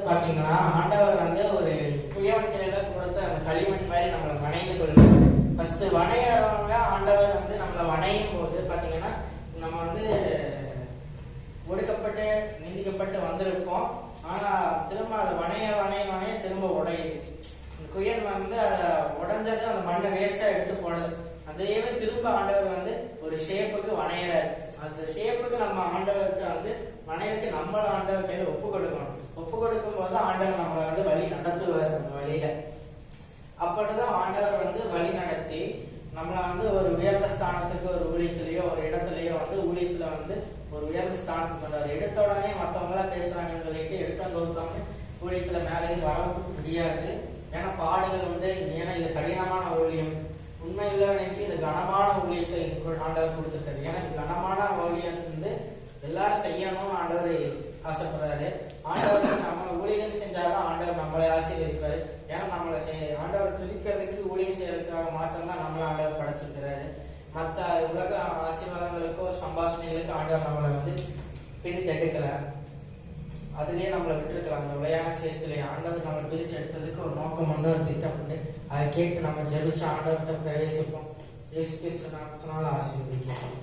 பாத்தீங்கன்னா ஆண்டவர் வந்து ஒரு குயவன் கையில கொடுத்த அந்த களிமண் மாதிரி நம்மளை வணைந்து கொள்ளும். ஃபர்ஸ்ட் வணையறவங்க ஆண்டவர் வந்து நம்மளை வணையும் போது பாத்தீங்கன்னா நம்ம வந்து ஒடுக்கப்பட்டு நிந்திக்கப்பட்டு வந்திருப்போம். ஆனா திரும்ப அதை வணைய திரும்ப உடையுது. குயன் வந்து அதை உடஞ்சது அந்த மண்ணை வேஸ்டா எடுத்து போடுது. அதையவே திரும்ப ஆண்டவர் வந்து ஒரு ஷேப்புக்கு வணையறாரு. அந்த ஷேப்புக்கு நம்ம ஆண்டவருக்கு வந்து வணையருக்கு நம்மள ஆண்டவர் கையில ஒப்பு கொடுக்கணும். ஒப்பு கொடுக்கும் போது ஆண்டவர் நம்மளை வந்து வழி நடத்துவார். அந்த வழியில அப்படிதான் ஆண்டவர் வந்து வழி நடத்தி நம்மளை வந்து ஒரு உயர்ந்த ஸ்தானத்துக்கு ஒரு ஊழியத்திலேயோ ஒரு இடத்துலயோ வந்து ஊழியத்துல வந்து ஒரு உயர்ந்த ஸ்தானத்துக்கு வந்தார். எடுத்த உடனே மற்றவங்களா பேசுறாங்கன்னு சொல்லிட்டு எடுத்தவங்க ஊழியத்துல மேலேயும் வர முடியாது. ஏன்னா பாடுகள் வந்து, ஏன்னா இது கடினமான ஊழியம். உண்மை இல்லவனுக்கு இது கனமான ஊழியத்தை ஆண்டவர் கொடுத்துருக்காரு. ஏன்னா கனமான ஊழியம் வந்து எல்லாரும் செய்யணும்னு ஆண்டவர் ஆசைப்படுறாரு. ஆண்டவர் நம்ம ஊழியம் செஞ்சாதான் ஆண்டவர் நம்மளை ஆசீர்வதிப்பாரு. ஏன்னா நம்மளை ஆண்டவர் துதிக்கிறதுக்கு ஊழியம் செய்யறதுக்காக மாத்திரம்தான் நம்மளை ஆண்டவர் படைச்சிருக்கிறாரு. மற்ற உலக ஆசீர்வாதங்களுக்கோ சம்பாஷணைகளுக்கோ ஆண்டவர் நம்மளை வந்து பிரித்து எடுக்கல. அதுலயே நம்மளை விட்டுருக்கலாம். அந்த விளையாட சேர்த்துல ஆண்டவர் நம்மளை பிரிச்சு எடுத்ததுக்கு ஒரு நோக்கம் வந்து ஒரு திட்டம் உண்டு. அதை கேட்டு நம்ம ஜெபிச்சு ஆண்டவர்கிட்ட பிரவேசிப்போம். இயேசு கிறிஸ்து நாமத்தினால ஆசீர்வதிக்கிறோம்.